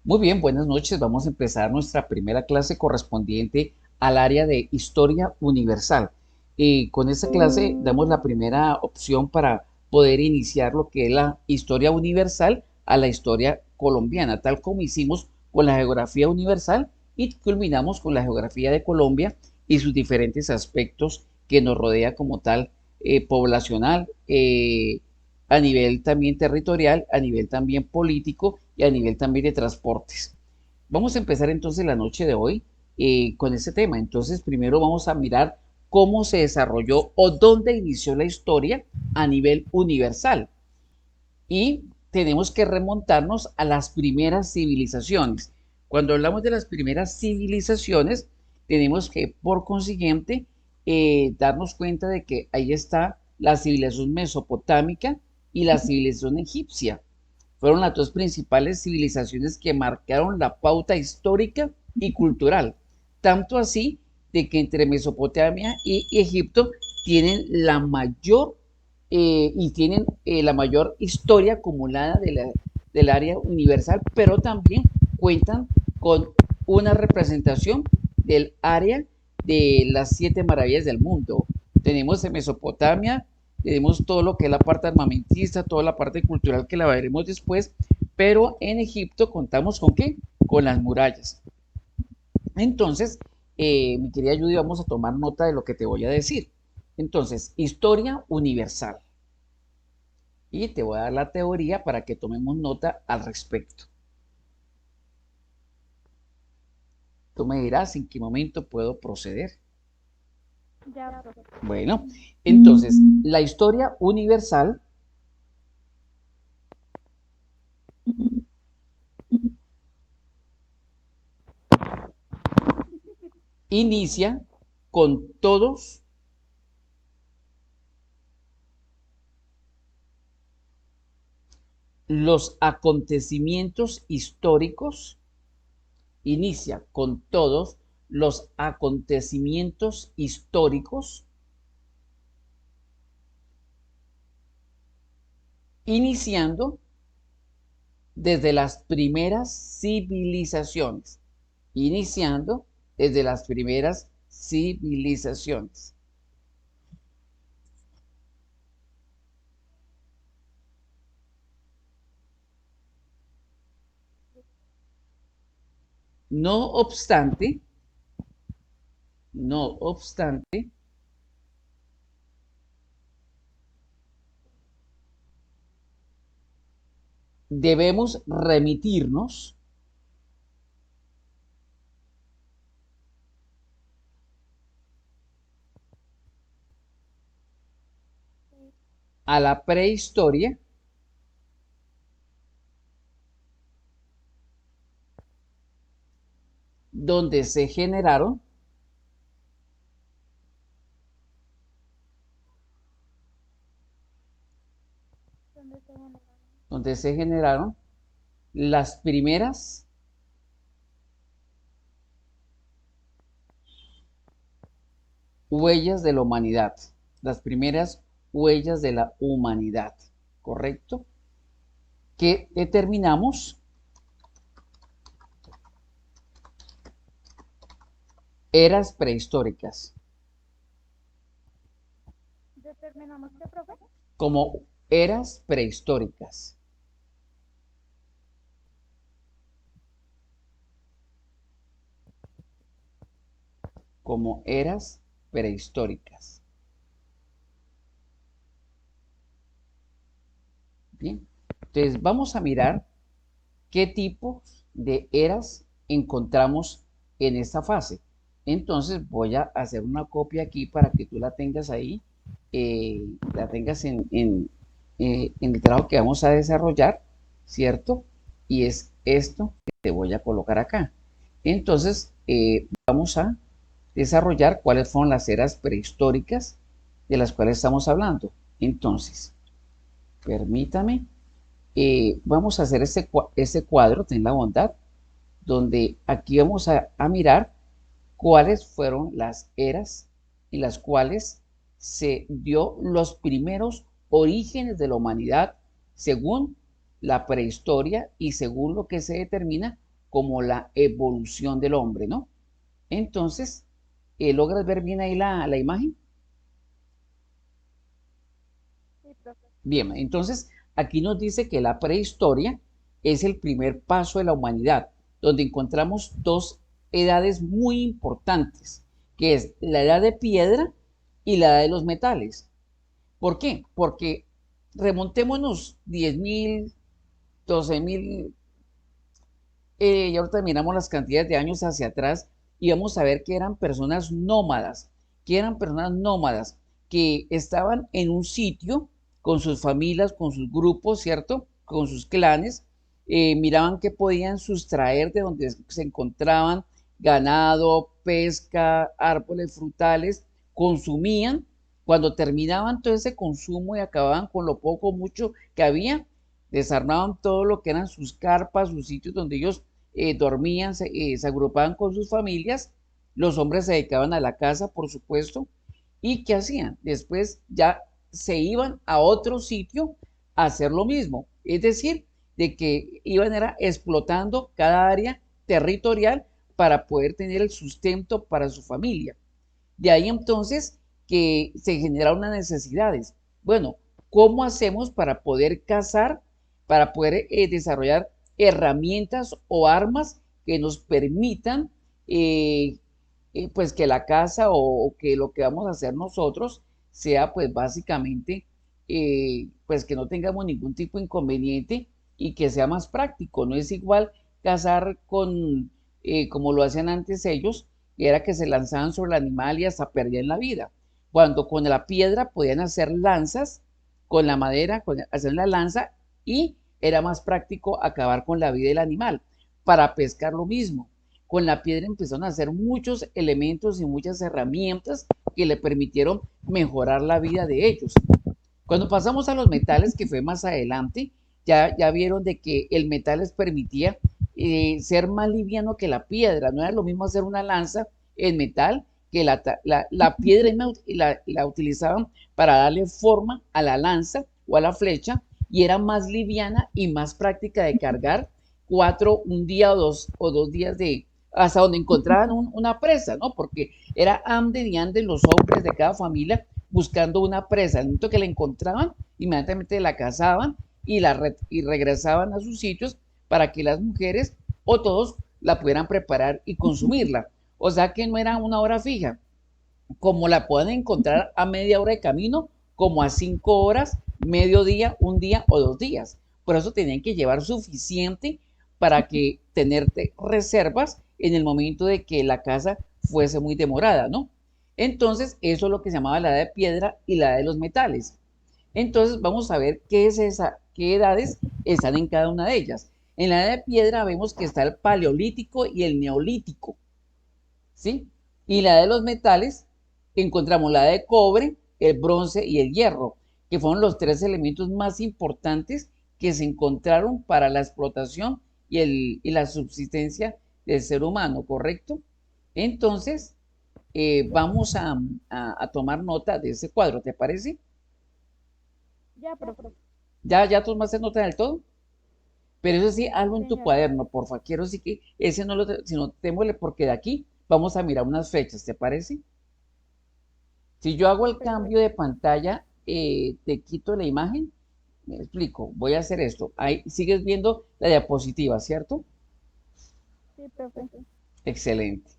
Muy bien, buenas noches. Vamos a empezar nuestra primera clase correspondiente al área de Historia Universal. Con esta clase damos la primera opción para poder iniciar lo que es la historia universal a la historia colombiana, tal como hicimos con la geografía universal y culminamos con la geografía de Colombia y sus diferentes aspectos que nos rodea como tal, poblacional, a nivel también territorial, a nivel también político y a nivel también de transportes. Vamos a empezar entonces la noche de hoy con este tema. Entonces, primero vamos a mirar cómo se desarrolló o dónde inició la historia a nivel universal. Y tenemos que remontarnos a las primeras civilizaciones. Cuando hablamos de las primeras civilizaciones, tenemos que, por consiguiente, darnos cuenta de que ahí está la civilización mesopotámica y la civilización egipcia. Fueron las dos principales civilizaciones que marcaron la pauta histórica y cultural. Tanto así de que entre Mesopotamia y Egipto tienen la mayor y tienen la mayor historia acumulada del área universal, pero también cuentan con una representación del área de las siete maravillas del mundo. Tenemos en Mesopotamia, tenemos todo lo que es la parte armamentista, toda la parte cultural que la veremos después, pero en Egipto contamos con qué? Con las murallas. Entonces, mi querida Judy, vamos a tomar nota de lo que te voy a decir. Entonces, historia universal. Y te voy a dar la teoría para que tomemos nota al respecto. Tú me dirás en qué momento puedo proceder. Ya, profe. Bueno, entonces, la historia universal inicia con todos los acontecimientos históricos, inicia con todos los acontecimientos históricos, iniciando desde las primeras civilizaciones, iniciando desde las primeras civilizaciones. No obstante, no obstante, debemos remitirnos a la prehistoria, donde se generaron ¿Dónde se generaron? donde se generaron las primeras huellas de la humanidad, las primeras huellas de la humanidad, ¿correcto? Que determinamos eras prehistóricas, ¿Determinamos qué, profe? como eras prehistóricas, como eras prehistóricas. Bien, entonces vamos a mirar qué tipo de eras encontramos en esta fase. Entonces voy a hacer una copia aquí para que tú la tengas ahí, la tengas en el trabajo que vamos a desarrollar, ¿cierto? Y es esto que te voy a colocar acá. Entonces vamos a desarrollar cuáles fueron las eras prehistóricas de las cuales estamos hablando. Entonces, permítame vamos a hacer ese cuadro, ten la bondad, donde aquí vamos a mirar cuáles fueron las eras en las cuales se dio los primeros orígenes de la humanidad según la prehistoria y según lo que se determina como la evolución del hombre, ¿no? Entonces, ¿logras ver bien ahí la imagen? Sí, profe. Bien, entonces aquí nos dice que la prehistoria es el primer paso de la humanidad, donde encontramos dos edades muy importantes, que es la edad de piedra y la edad de los metales. ¿Por qué? Porque remontémonos 10.000, 12.000, y ahorita miramos las cantidades de años hacia atrás y vamos a ver que eran personas nómadas, que estaban en un sitio con sus familias, con sus grupos, ¿cierto? Con sus clanes, miraban que podían sustraer de donde se encontraban ganado, pesca, árboles frutales, consumían. Cuando terminaban todo ese consumo y acababan con lo poco o mucho que había, desarmaban todo lo que eran sus carpas, sus sitios donde ellos dormían, se agrupaban con sus familias, los hombres se dedicaban a la casa, por supuesto, y ¿qué hacían? Después ya se iban a otro sitio a hacer lo mismo, es decir, de que iban era explotando cada área territorial para poder tener el sustento para su familia. De ahí entonces que se generaron unas necesidades. Bueno, ¿cómo hacemos para poder cazar, para poder desarrollar herramientas o armas que nos permitan pues que la caza o que lo que vamos a hacer nosotros sea pues básicamente pues que no tengamos ningún tipo de inconveniente y que sea más práctico? No es igual cazar con como lo hacían antes ellos, y era que se lanzaban sobre el animal y hasta perdían la vida. Cuando con la piedra podían hacer lanzas, con la madera, hacer la lanza, y era más práctico acabar con la vida del animal. Para pescar lo mismo. Con la piedra empezaron a hacer muchos elementos y muchas herramientas que le permitieron mejorar la vida de ellos. Cuando pasamos a los metales, que fue más adelante, ya vieron de que el metal les permitía ser más liviano que la piedra. No era lo mismo hacer una lanza en metal que la piedra la utilizaban para darle forma a la lanza o a la flecha, y era más liviana y más práctica de cargar un día o dos días de hasta donde encontraban una presa, ¿no? Porque era ande y ande los hombres de cada familia buscando una presa. Al momento que la encontraban, inmediatamente la cazaban y regresaban a sus sitios para que las mujeres o todos la pudieran preparar y consumirla. O sea que no era una hora fija, como la pueden encontrar a media hora de camino, como a 5 horas, mediodía, un día o 2 días. Por eso tenían que llevar suficiente para que tener reservas en el momento de que la casa fuese muy demorada, ¿no? Entonces, eso es lo que se llamaba la edad de piedra y la edad de los metales. Entonces, vamos a ver qué es esa, qué edades están en cada una de ellas. En la edad de piedra vemos que está el paleolítico y el neolítico, ¿sí? Y la edad de los metales, encontramos la edad de cobre, el bronce y el hierro, que fueron los tres elementos más importantes que se encontraron para la explotación y la subsistencia del ser humano, ¿correcto? Entonces, vamos a tomar nota de ese cuadro, ¿te parece? Ya, profe. ¿Ya tomaste nota del todo? Pero eso sí, Sí, algo en tu señor. cuaderno, porfa. Quiero sí que ese no lo, sino démosle porque de aquí vamos a mirar unas fechas, ¿te parece? Si yo hago el cambio de Perfecto. pantalla, te quito la imagen, me explico, voy a hacer esto. Ahí sigues viendo la diapositiva, ¿cierto? Sí, profe. Excelente.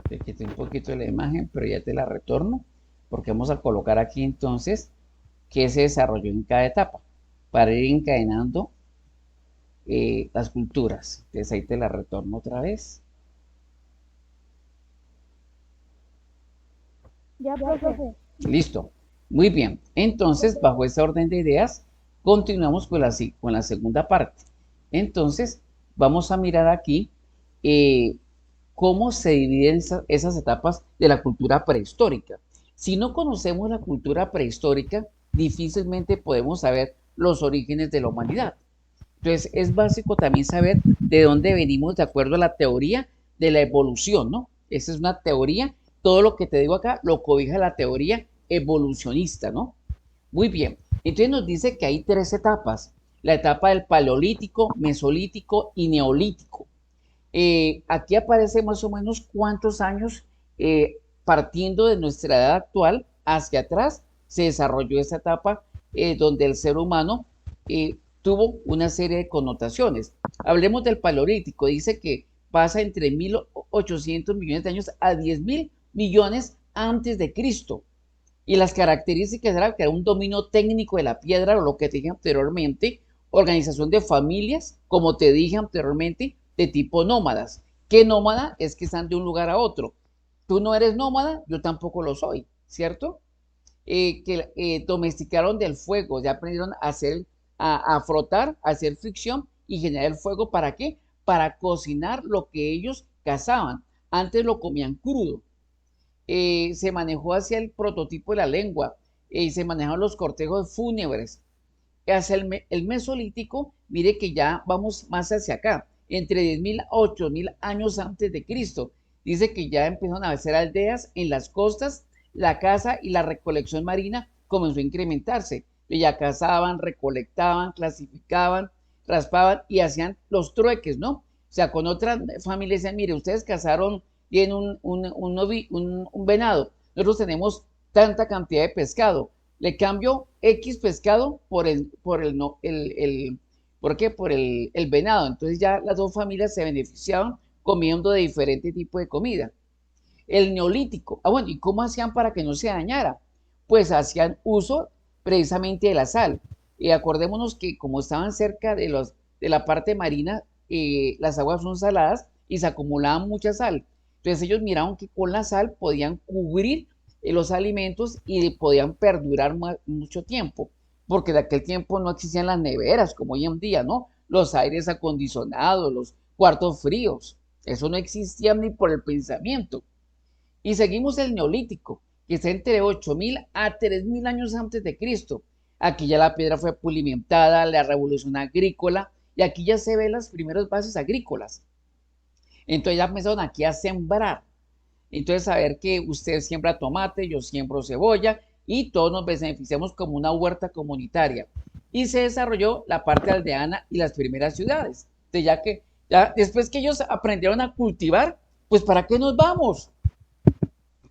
Te quité un poquito de la imagen, pero ya te la retorno, porque vamos a colocar aquí entonces qué se desarrolló en cada etapa, para ir encadenando las culturas. Entonces ahí te la retorno otra vez. Ya, profe. Listo. Muy bien. Entonces, bajo ese orden de ideas, continuamos con la segunda parte. Entonces, vamos a mirar aquí. eh, cómo se dividen esas etapas de la cultura prehistórica. Si no conocemos la cultura prehistórica, difícilmente podemos saber los orígenes de la humanidad. Entonces, es básico también saber de dónde venimos de acuerdo a la teoría de la evolución, ¿no? Esa es una teoría, todo lo que te digo acá lo cobija la teoría evolucionista, ¿no? Muy bien, entonces nos dice que hay tres etapas, la etapa del paleolítico, mesolítico y neolítico. Aquí aparece más o menos cuántos años partiendo de nuestra edad actual hacia atrás se desarrolló esta etapa donde el ser humano tuvo una serie de connotaciones. Hablemos del paleolítico, dice que pasa entre 1800 millones de años a 10.000 millones antes de Cristo. Y las características eran que era un dominio técnico de la piedra, o lo que te dije anteriormente, organización de familias, como te dije anteriormente, de tipo nómadas. ¿Qué nómada? Es que están de un lugar a otro. Tú no eres nómada, yo tampoco lo soy, ¿cierto? Que domesticaron del fuego, ya aprendieron a hacer, a frotar, a hacer fricción y generar el fuego. ¿Para qué? Para cocinar lo que ellos cazaban. Antes lo comían crudo. Se manejó hacia el prototipo de la lengua, se manejaron los cortejos fúnebres. Hacia el mesolítico, mire que ya vamos más hacia acá, entre 10.000 a 8.000 años antes de Cristo. Dice que ya empezaron a hacer aldeas en las costas, la caza y la recolección marina comenzó a incrementarse. Ya cazaban, recolectaban, clasificaban, raspaban y hacían los trueques, ¿no? O sea, con otras familias decían, mire, ustedes cazaron bien un venado, nosotros tenemos tanta cantidad de pescado, le cambio X pescado no, ¿por qué? Por el venado. Entonces ya las dos familias se beneficiaban comiendo de diferente tipo de comida. El neolítico. Ah, bueno, ¿y cómo hacían para que no se dañara? Pues hacían uso precisamente de la sal. Y acordémonos que como estaban cerca de la parte marina, las aguas son saladas y se acumulaban mucha sal. Entonces ellos miraron que con la sal podían cubrir los alimentos y podían perdurar mucho tiempo, porque de aquel tiempo no existían las neveras como hoy en día, ¿no? Los aires acondicionados, los cuartos fríos, eso no existía ni por el pensamiento. Y seguimos el neolítico, que está entre 8.000 a 3.000 años antes de Cristo. Aquí ya la piedra fue pulimentada, la revolución agrícola, y aquí ya se ven las primeras bases agrícolas. Entonces ya empezaron aquí a sembrar. Entonces saber que usted siembra tomate, yo siembro cebolla, y todos nos beneficiamos como una huerta comunitaria. Y se desarrolló la parte aldeana y las primeras ciudades. Entonces ya después que ellos aprendieron a cultivar, pues ¿para qué nos vamos?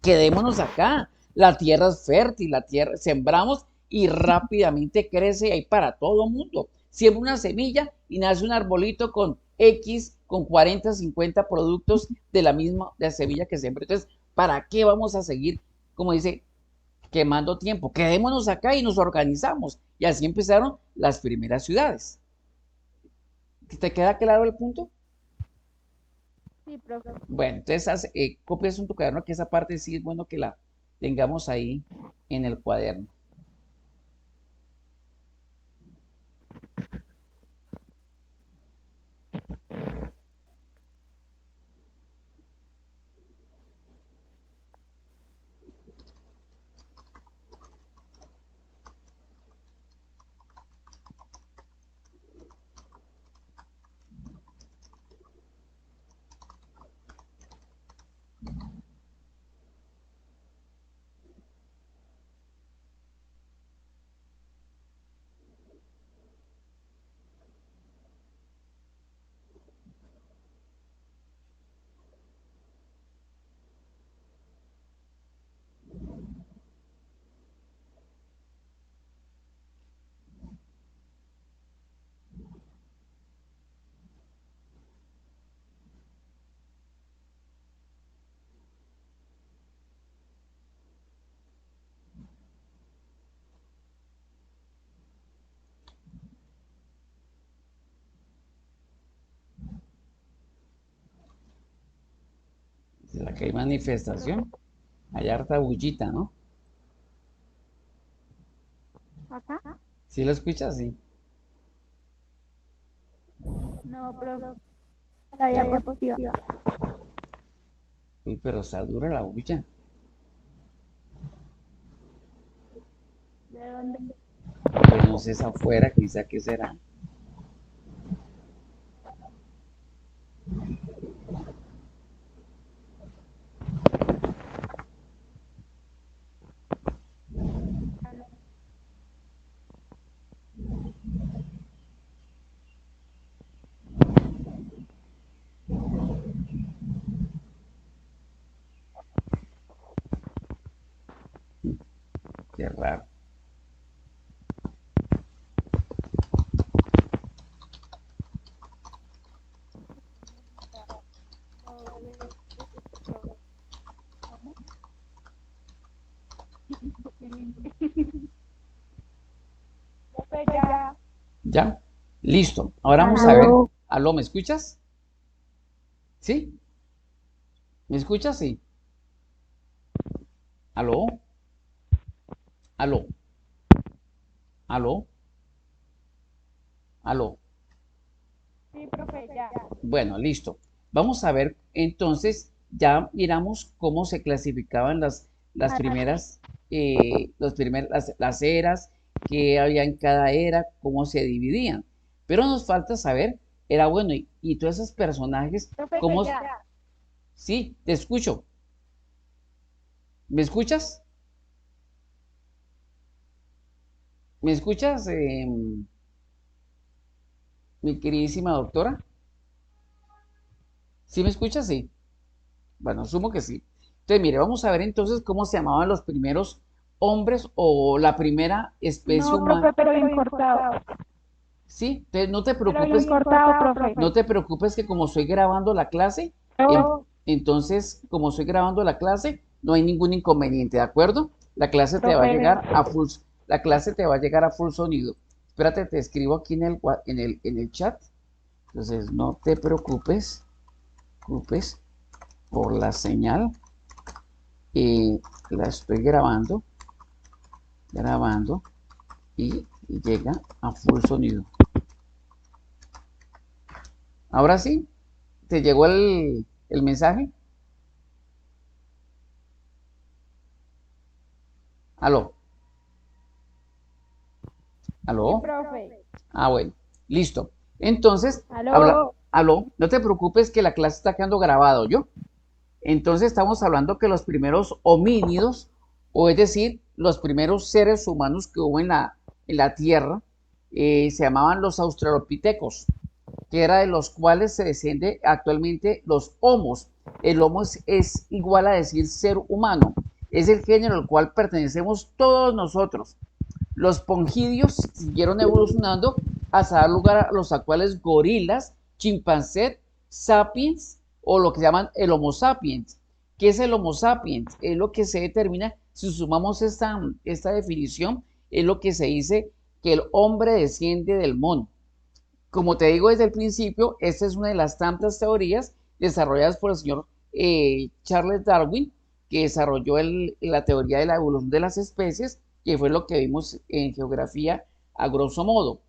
Quedémonos acá. La tierra es fértil, la tierra sembramos y rápidamente crece ahí para todo el mundo. Siembra una semilla y nace un arbolito con X, con 40, 50 productos de la misma de la semilla que siembra. Entonces, ¿para qué vamos a seguir, como dice, quemando tiempo? Quedémonos acá y nos organizamos. Y así empezaron las primeras ciudades. ¿Te queda claro el punto? Sí, profe. Bueno, entonces copias en tu cuaderno que esa parte sí es bueno que la tengamos ahí en el cuaderno. De la que hay manifestación, hay harta bullita, ¿no? ¿Acá? ¿Sí lo escuchas? Sí. No, profe. La diapositiva. Uy, pero está dura la bulla. ¿De dónde? Pues no sé, es afuera, quizá qué será. Qué raro. Profe, ya. ¿Ya? Listo. Ahora vamos a ver. Aló. Aló, ¿me escuchas? ¿Sí? ¿Me escuchas? Sí. ¿Aló? ¿Aló? ¿Aló? ¿Aló? Sí, profe, ya. Bueno, listo. Vamos a ver entonces, ya miramos cómo se clasificaban las primeras, las eras, qué había en cada era, cómo se dividían. Pero nos falta saber, era bueno, y todos esos personajes, Profe, cómo, ya. sí, te escucho. ¿Me escuchas? ¿Me escuchas, mi queridísima doctora? ¿Sí me escuchas? Sí. Bueno, asumo que sí. Entonces, mire, vamos a ver entonces cómo se llamaban los primeros hombres o la primera especie No, humana. profe, pero bien cortado. Sí, entonces no te Pero bien preocupes, cortado, profe. no te preocupes que como estoy grabando la clase, No, entonces como estoy grabando la clase, no hay ningún inconveniente, ¿de acuerdo? La clase te va a profe. llegar a full, la clase te va a llegar a full sonido. Espérate, te escribo aquí en el chat. Entonces, no te preocupes por la señal. La estoy grabando y llega a full sonido. Ahora sí, ¿te llegó el mensaje? Aló, Sí, aló. profe. Ah, bueno, listo. Entonces, Aló. aló, no te preocupes que la clase está quedando grabado, ¿yo? Entonces estamos hablando que los primeros homínidos, o es decir, los primeros seres humanos que hubo en la Tierra, se llamaban los australopitecos, que era de los cuales se desciende actualmente los homos. El homo es igual a decir ser humano, es el género al cual pertenecemos todos nosotros. Los pongidios siguieron evolucionando hasta dar lugar a los actuales gorilas, chimpancés, sapiens o lo que se llaman el Homo sapiens. ¿Qué es el Homo sapiens? Es lo que se determina, si sumamos esta definición, es lo que se dice que el hombre desciende del mono. Como te digo desde el principio, esta es una de las tantas teorías desarrolladas por el señor Charles Darwin, que desarrolló la teoría de la evolución de las especies, que fue lo que vimos en geografía a grosso modo.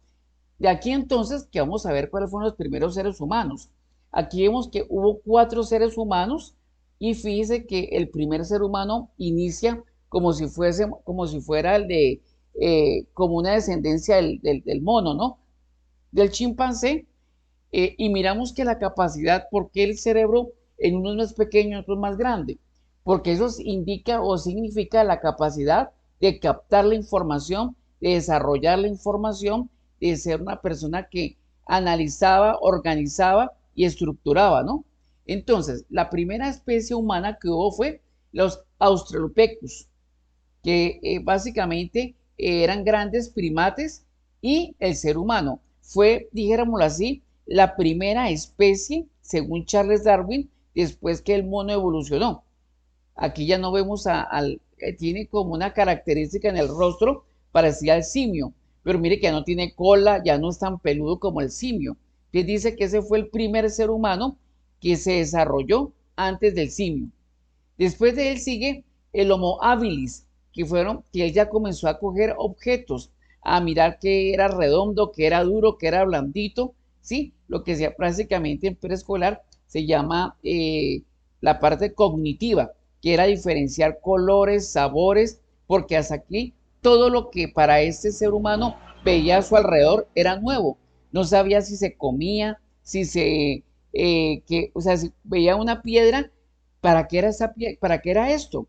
De aquí entonces que vamos a ver cuáles fueron los primeros seres humanos. Aquí vemos que hubo 4 seres humanos y fíjese que el primer ser humano inicia como si fuera el de, como una descendencia del mono, ¿no? Del chimpancé, y miramos que la capacidad, ¿por qué el cerebro en unos más pequeño, en otros más grande? Porque eso indica o significa la capacidad de captar la información, de desarrollar la información, de ser una persona que analizaba, organizaba y estructuraba, ¿no? Entonces, la primera especie humana que hubo fue los Australopithecus, que básicamente eran grandes primates, y el ser humano fue, dijéramoslo así, la primera especie, según Charles Darwin, después que el mono evolucionó. Aquí ya no vemos tiene como una característica en el rostro parecida al simio, pero mire que ya no tiene cola, ya no es tan peludo como el simio. Entonces dice que ese fue el primer ser humano que se desarrolló antes del simio. Después de él sigue el Homo habilis, que él ya comenzó a coger objetos, a mirar que era redondo, que era duro, que era blandito, ¿sí? Lo que sea prácticamente en preescolar se llama la parte cognitiva, que era diferenciar colores, sabores, porque hasta aquí todo lo que para este ser humano veía a su alrededor era nuevo. No sabía si se comía, si se, o sea, si veía una piedra, ¿para qué era esa para qué era esto?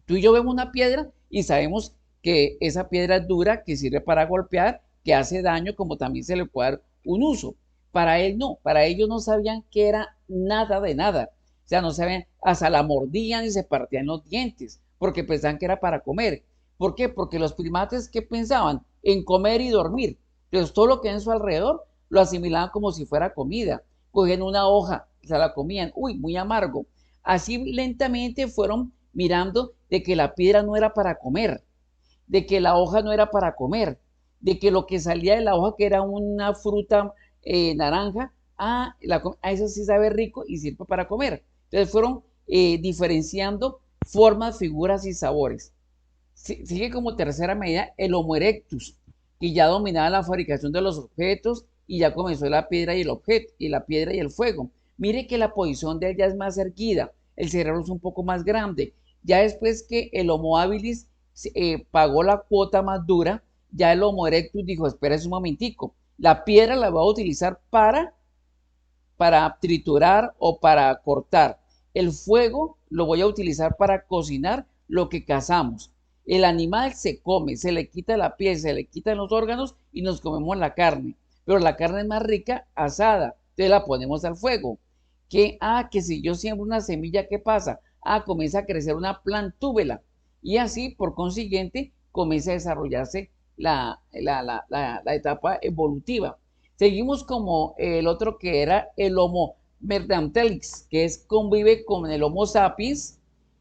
Tú y yo vemos una piedra y sabemos que esa piedra es dura, que sirve para golpear, que hace daño, como también se le puede dar un uso. Para él no, para ellos no sabían que era nada de nada. O sea, no sabían, hasta la mordían y se partían los dientes, porque pensaban que era para comer. ¿Por qué? Porque los primates, ¿qué pensaban? En comer y dormir. Entonces, todo lo que hay en su alrededor lo asimilaban como si fuera comida. Cogían una hoja, se la comían, uy, muy amargo. Así lentamente fueron mirando de que la piedra no era para comer, de que la hoja no era para comer, de que lo que salía de la hoja, que era una fruta naranja, eso sí sabe rico y sirve para comer. Entonces fueron diferenciando formas, figuras y sabores. Sigue como tercera medida el Homo erectus, que ya dominaba la fabricación de los objetos y ya comenzó la piedra y el objeto, y la piedra y el fuego. Mire que la posición de ella es más erguida, el cerebro es un poco más grande. Ya después que el Homo habilis pagó la cuota más dura, ya el Homo erectus dijo, espera un momentico, la piedra la voy a utilizar para triturar o para cortar. El fuego lo voy a utilizar para cocinar lo que cazamos. El animal se come, se le quita la piel, se le quitan los órganos y nos comemos la carne. Pero la carne es más rica asada, entonces la ponemos al fuego. Que si yo siembro una semilla, ¿qué pasa? Comienza a crecer una plantúbela. Y así, por consiguiente, comienza a desarrollarse la etapa evolutiva. Seguimos como el otro que era el Homo neanderthalis, que convive con el Homo sapiens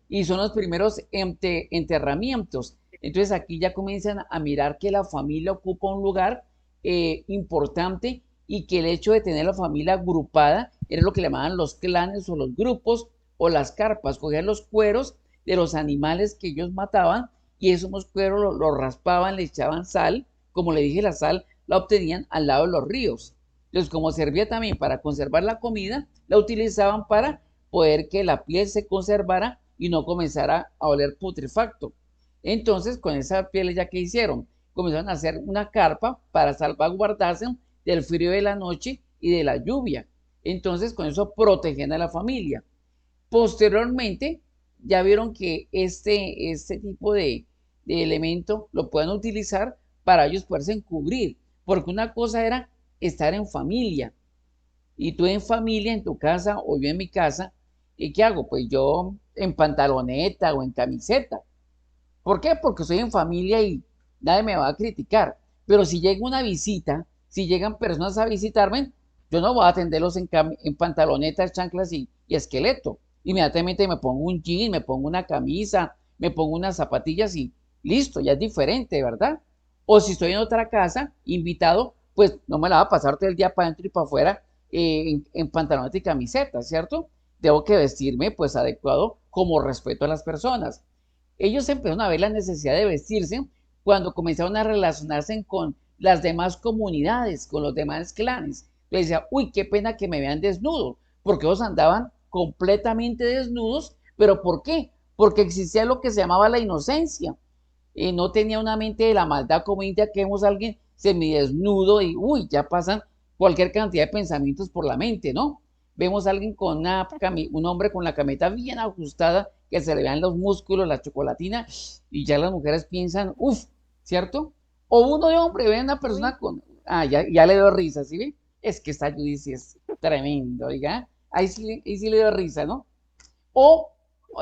y son los primeros enterramientos. Entonces aquí ya comienzan a mirar que la familia ocupa un lugar importante y que el hecho de tener la familia agrupada era lo que llamaban los clanes o los grupos o las carpas. Cogían los cueros de los animales que ellos mataban y esos cueros los raspaban, le echaban sal. Como le dije, la sal la obtenían al lado de los ríos. Entonces, como servía también para conservar la comida, la utilizaban para poder que la piel se conservara y no comenzara a oler putrefacto. Entonces, con esa piel ya que hicieron, comenzaron a hacer una carpa para salvaguardarse del frío de la noche y de la lluvia. Entonces, con eso protegían a la familia. Posteriormente, ya vieron que este tipo de elemento lo pueden utilizar para ellos poderse encubrir, porque una cosa era estar en familia, y tú en familia, en tu casa o yo en mi casa, ¿y qué hago? Pues yo en pantaloneta o en camiseta. ¿Por qué? Porque estoy en familia y nadie me va a criticar. Pero si llega una visita, si llegan personas a visitarme, yo no voy a atenderlos en pantalonetas, chanclas y esqueleto. Inmediatamente me pongo un jean, me pongo una camisa, me pongo unas zapatillas y listo, ya es diferente, ¿verdad? O si estoy en otra casa, invitado, pues no me la va a pasar todo el día para adentro y para afuera en pantaloneta y camiseta, ¿cierto? Debo que vestirme pues adecuado como respeto a las personas. Ellos empezaron a ver la necesidad de vestirse cuando comenzaron a relacionarse con las demás comunidades, con los demás clanes. Les decía, uy, qué pena que me vean desnudo, porque ellos andaban completamente desnudos, pero ¿por qué? Porque existía lo que se llamaba la inocencia. No tenía una mente de la maldad como India, que vemos a alguien semidesnudo y, uy, ya pasan cualquier cantidad de pensamientos por la mente, ¿no? Vemos a alguien con un hombre con la cameta bien ajustada, que se le vean los músculos, la chocolatina, y ya las mujeres piensan, uff, ¿cierto? O uno de hombre ve a una persona con, ya le dio risa, ¿sí ve? Es que esta Judy es tremendo, oiga, ahí sí le dio risa, ¿no? O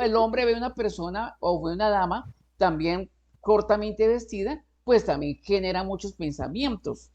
el hombre ve a una persona o ve una dama también cortamente vestida, pues también genera muchos pensamientos.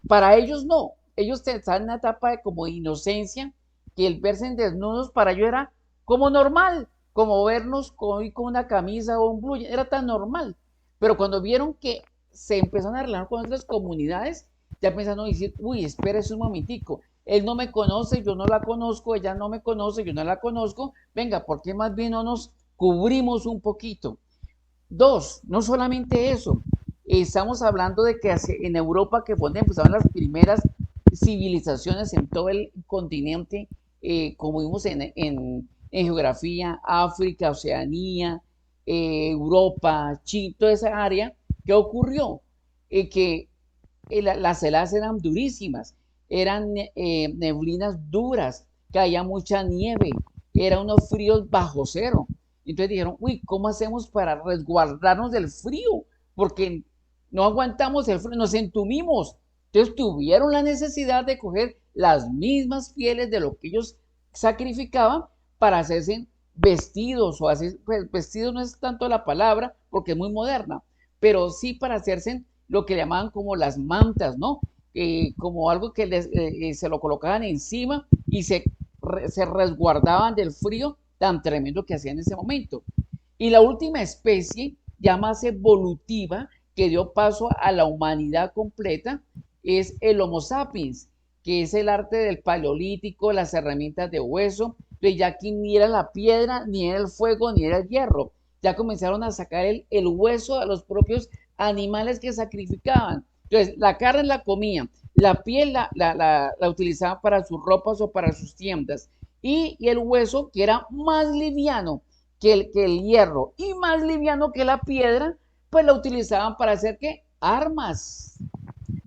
Para ellos no, ellos están en una etapa de como de inocencia, que el verse en desnudos para ellos era como normal, como vernos con una camisa o un blue, era tan normal. Pero cuando vieron que se empezaron a relacionar con otras comunidades, ya empezaron a decir, uy, espérese un momentico, él no me conoce, yo no la conozco, ella no me conoce, yo no la conozco, venga, ¿por qué más bien no nos cubrimos un poquito? Dos, no solamente eso, estamos hablando de que en Europa, que fue donde empezaron las primeras civilizaciones en todo el continente, como vimos en geografía, África, Oceanía, Europa, China, toda esa área, ¿qué ocurrió? Que las heladas eran durísimas, eran neblinas duras, caía mucha nieve, eran unos fríos bajo cero. Entonces dijeron, uy, ¿cómo hacemos para resguardarnos del frío? Porque no aguantamos el frío, nos entumimos. Entonces tuvieron la necesidad de coger las mismas pieles de lo que ellos sacrificaban para hacerse vestidos o hacer, pues vestidos no es tanto la palabra porque es muy moderna, pero sí para hacerse lo que llamaban como las mantas, ¿no? Como algo que se lo colocaban encima y se resguardaban del frío tan tremendo que hacían en ese momento. Y la última especie, ya más evolutiva, que dio paso a la humanidad completa, es el Homo sapiens, que es el arte del paleolítico, las herramientas de hueso. Entonces ya aquí ni era la piedra, ni era el fuego, ni era el hierro. Ya comenzaron a sacar el hueso a los propios animales que sacrificaban. Entonces, la carne la comían, la piel la utilizaban para sus ropas o para sus tiendas, y el hueso, que era más liviano que el hierro y más liviano que la piedra, pues la utilizaban para hacer ¿qué? Armas,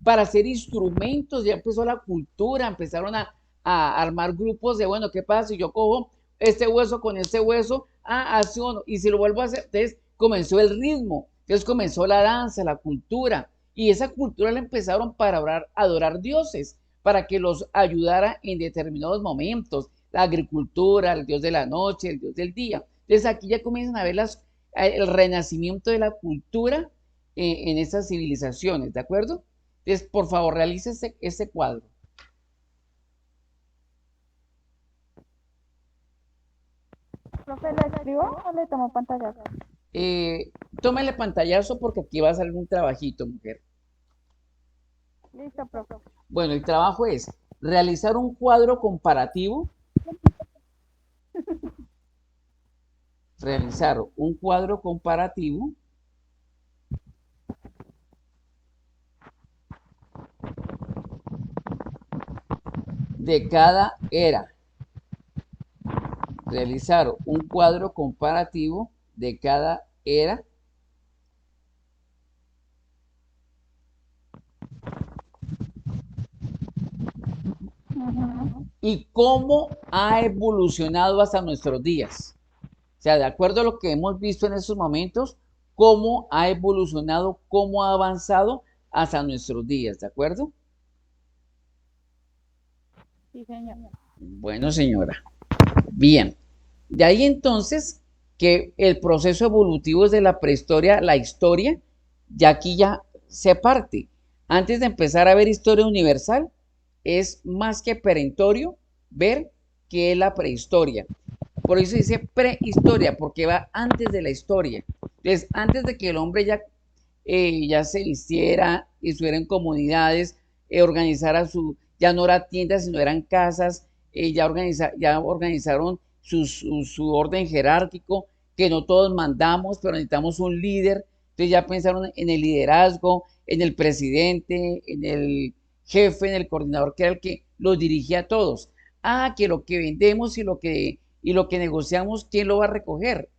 para hacer instrumentos. Ya empezó la cultura, empezaron a armar grupos de, bueno, ¿qué pasa si yo cojo este hueso con este hueso? Hace uno, y si lo vuelvo a hacer, entonces comenzó el ritmo, entonces comenzó la danza, la cultura, y esa cultura la empezaron para adorar dioses, para que los ayudara en determinados momentos, la agricultura, el dios de la noche, el dios del día. Entonces aquí ya comienzan a ver el renacimiento de la cultura en estas civilizaciones, ¿de acuerdo? Entonces, por favor, realice ese cuadro. Profe, ¿lo escribo o le tomo pantalla? Eh, Tómele pantallazo porque aquí va a salir un trabajito, mujer. Listo, profe. Bueno, el trabajo es realizar un cuadro comparativo, realizar un cuadro comparativo de cada era. Realizar un cuadro comparativo de cada era Ujú. y cómo ha evolucionado hasta nuestros días. O sea, de acuerdo a lo que hemos visto en estos momentos, cómo ha evolucionado, cómo ha avanzado hasta nuestros días, ¿de acuerdo? Sí, señor. Bueno, señora. Bien. De ahí entonces que el proceso evolutivo es de la prehistoria, la historia, ya aquí ya se parte. Antes de empezar a ver historia universal, es más que perentorio ver qué es la prehistoria. Por eso dice prehistoria, porque va antes de la historia. Entonces, antes de que el hombre ya se vistiera, estuviera en comunidades, organizara ya no era tiendas, sino eran casas, ya organizaron su orden jerárquico, que no todos mandamos, pero necesitamos un líder. Entonces ya pensaron en el liderazgo, en el presidente, en el jefe, en el coordinador, que era el que los dirigía a todos. Que lo que vendemos y lo que negociamos, ¿quién lo va a recoger?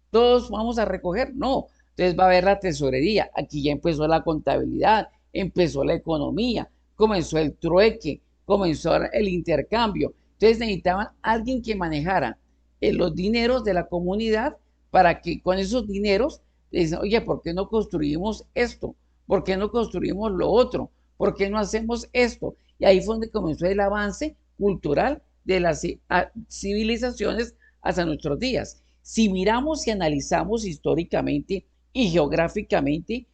Todos vamos a recoger, no. Entonces va a haber la tesorería. Aquí ya empezó la contabilidad, empezó la economía, comenzó el trueque, comenzó el intercambio. Entonces necesitaban alguien que manejara los dineros de la comunidad para que con esos dineros le dicen, oye, ¿por qué no construimos esto? ¿Por qué no construimos lo otro? ¿Por qué no hacemos esto? Y ahí fue donde comenzó el avance cultural de las civilizaciones hasta nuestros días. Si miramos y analizamos históricamente y geográficamente,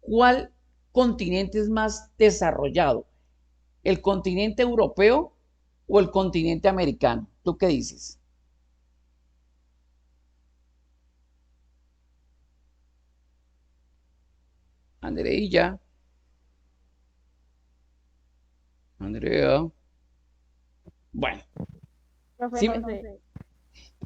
¿cuál continente es más desarrollado? ¿El continente europeo o el continente americano? ¿Tú qué dices? Andreilla, Andrea. Bueno, Profe, sí, no sé.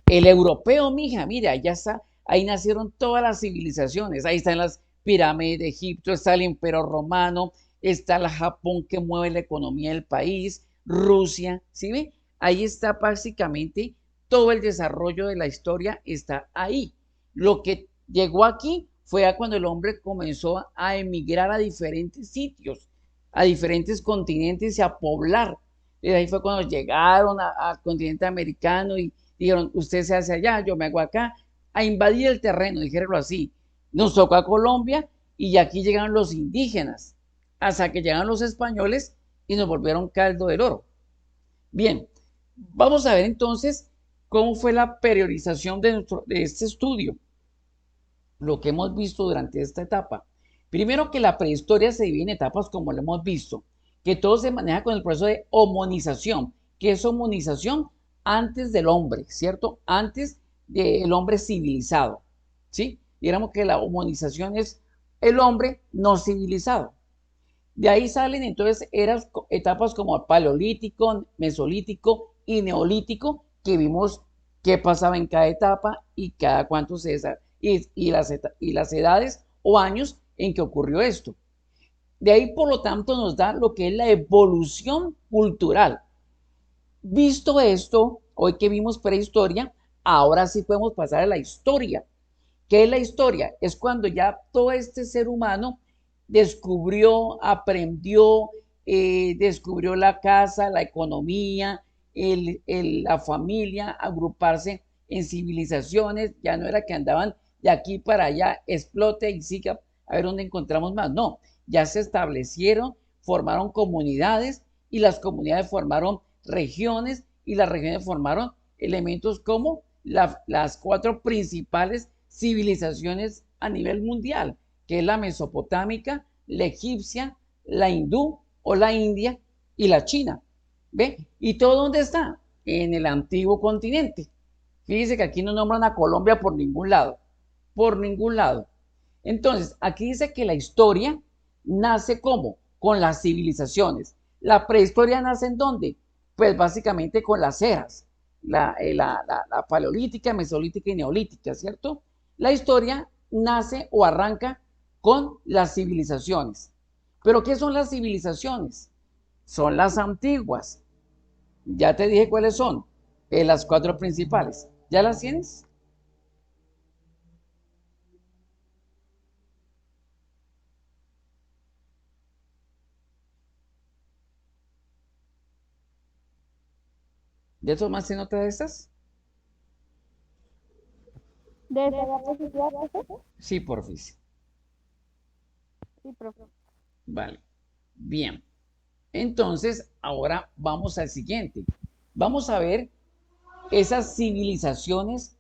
el europeo, mija, mira, ya está, ahí nacieron todas las civilizaciones, ahí están las pirámides de Egipto, está el imperio romano, está el Japón que mueve la economía del país, Rusia, ¿sí ve? Ahí está básicamente todo el desarrollo de la historia, está ahí. Lo que llegó aquí fue a cuando el hombre comenzó a emigrar a diferentes sitios, a diferentes continentes y a poblar. Y ahí fue cuando llegaron al continente americano y dijeron, usted se hace allá, yo me hago acá, a invadir el terreno, dijéronlo así. Nos tocó a Colombia y aquí llegaron los indígenas, hasta que llegaron los españoles y nos volvieron caldo del oro. Bien, vamos a ver entonces cómo fue la periodización de este estudio, lo que hemos visto durante esta etapa. Primero, que la prehistoria se divide en etapas como lo hemos visto, que todo se maneja con el proceso de homonización. ¿Qué es homonización? Antes del hombre, ¿cierto? Antes del hombre civilizado, ¿sí? Digamos que la homonización es el hombre no civilizado. De ahí salen entonces etapas como el paleolítico, mesolítico y neolítico, que vimos qué pasaba en cada etapa y cada cuánto y las edades o años en que ocurrió esto. De ahí, por lo tanto, nos da lo que es la evolución cultural. Visto esto, hoy que vimos prehistoria, ahora sí podemos pasar a la historia. ¿Qué es la historia? Es cuando ya todo este ser humano descubrió, aprendió, descubrió la casa, la economía, la familia, agruparse en civilizaciones. Ya no era que andaban de aquí para allá, explote y siga a ver dónde encontramos más. No, ya se establecieron, formaron comunidades y las comunidades formaron regiones y las regiones formaron elementos como las cuatro principales civilizaciones a nivel mundial, que es la mesopotámica, la egipcia, la hindú o la india y la china. ¿Ve? ¿Y todo dónde está? En el antiguo continente. Fíjense que aquí no nombran a Colombia por ningún lado. Por ningún lado. Entonces, aquí dice que la historia nace ¿cómo? Con las civilizaciones. ¿La prehistoria nace en dónde? Pues básicamente con las eras. La paleolítica, mesolítica y neolítica, ¿cierto? La historia nace o arranca con las civilizaciones. ¿Pero qué son las civilizaciones? Son las antiguas. Ya te dije cuáles son. Las cuatro principales. ¿Ya las tienes? ¿Ya tomaste nota de estas? ¿De esta diapositiva, profe? Sí, porfis. Sí, profe. Vale. Bien. Entonces, ahora vamos al siguiente. Vamos a ver esas civilizaciones,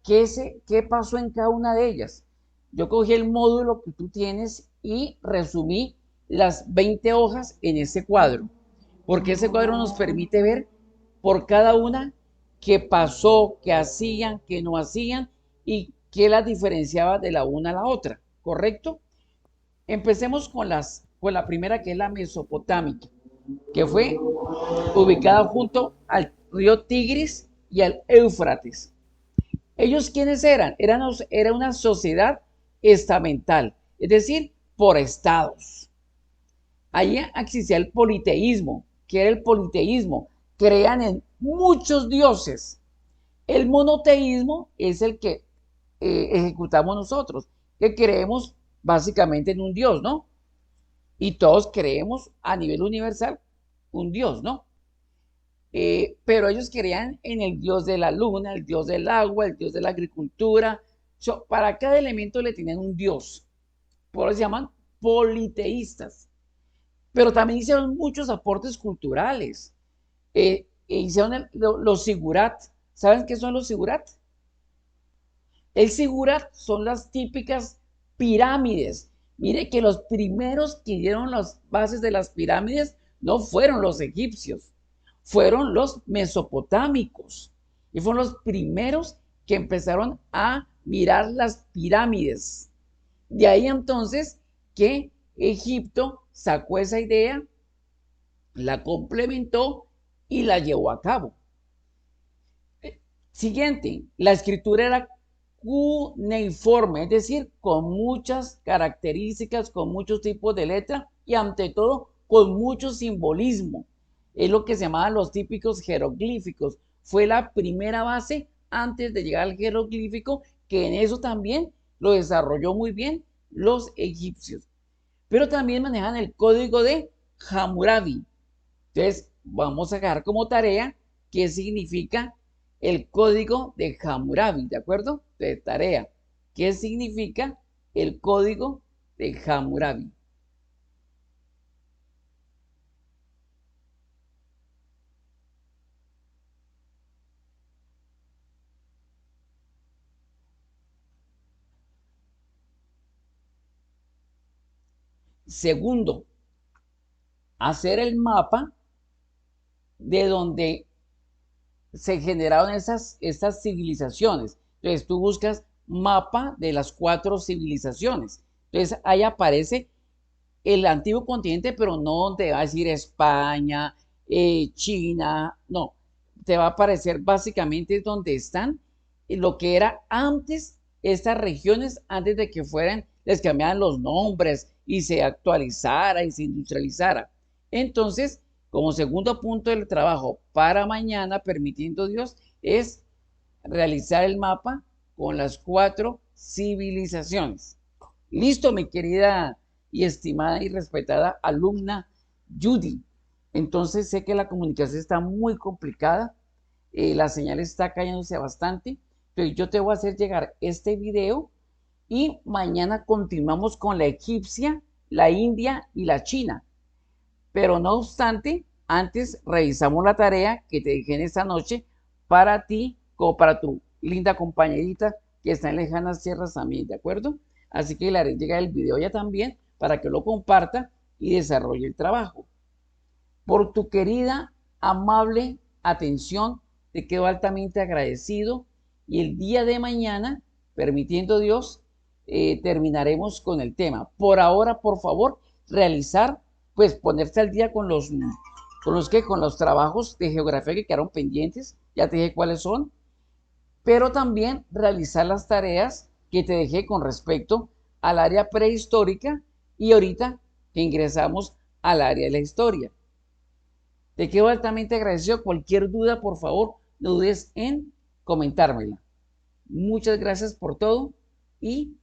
qué pasó en cada una de ellas. Yo cogí el módulo que tú tienes y resumí las 20 hojas en ese cuadro, porque ese cuadro nos permite ver por cada una qué pasó, qué hacían, qué no hacían y qué las diferenciaba de la una a la otra, ¿correcto? Empecemos con la primera, que es la mesopotámica, que fue ubicada junto al río Tigris y al Éufrates. ¿Ellos quiénes eran? Era una sociedad estamental, es decir, por estados. Allí existía el politeísmo. ¿Qué era el politeísmo? Creían en muchos dioses. El monoteísmo es el que ejecutamos nosotros, que creemos básicamente en un dios, ¿no? Y todos creemos a nivel universal un dios, ¿no? Pero ellos creían en el dios de la luna, el dios del agua, el dios de la agricultura. Para cada elemento le tenían un dios. Por eso se llaman politeístas. Pero también hicieron muchos aportes culturales. Hicieron los sigurat. ¿Saben qué son los sigurat? El sigurat son las típicas pirámides. Mire que los primeros que dieron las bases de las pirámides no fueron los egipcios, fueron los mesopotámicos. Y fueron los primeros que empezaron a mirar las pirámides. De ahí entonces que Egipto sacó esa idea, la complementó y la llevó a cabo. Siguiente, la escritura era cuneiforme, es decir, con muchas características, con muchos tipos de letra y ante todo con mucho simbolismo. Es lo que se llamaban los típicos jeroglíficos. Fue la primera base antes de llegar al jeroglífico, que en eso también lo desarrolló muy bien los egipcios. Pero también manejan el código de Hammurabi. Entonces, vamos a dejar como tarea qué significa el código de Hammurabi, ¿de acuerdo? De tarea. ¿Qué significa el código de Hammurabi? Segundo, hacer el mapa de donde se generaron estas civilizaciones. Entonces tú buscas mapa de las 4 civilizaciones. Entonces ahí aparece el antiguo continente, pero no donde va a decir España, China, no. Te va a aparecer básicamente donde están lo que era antes estas regiones, antes de que fueran, les cambiaran los nombres y se actualizara y se industrializara. Entonces, como segundo punto del trabajo para mañana, permitiendo Dios, es realizar el mapa con las 4 civilizaciones. Listo, mi querida y estimada y respetada alumna Judy. Entonces sé que la comunicación está muy complicada, la señal está cayéndose bastante, pero yo te voy a hacer llegar este video y mañana continuamos con la egipcia, la india y la china. Pero no obstante, antes revisamos la tarea que te dejé en esta noche para ti, como para tu linda compañerita que está en lejanas tierras también, ¿de acuerdo? Así que le haré llegar el video ya también para que lo comparta y desarrolle el trabajo. Por tu querida, amable atención, te quedo altamente agradecido y el día de mañana, permitiendo Dios, terminaremos con el tema. Por ahora, por favor, realizar, pues ponerse al día con los trabajos de geografía que quedaron pendientes, ya te dije cuáles son, pero también realizar las tareas que te dejé con respecto al área prehistórica y ahorita que ingresamos al área de la historia. Te quedo altamente agradecido. Cualquier duda, por favor, no dudes en comentármela. Muchas gracias por todo y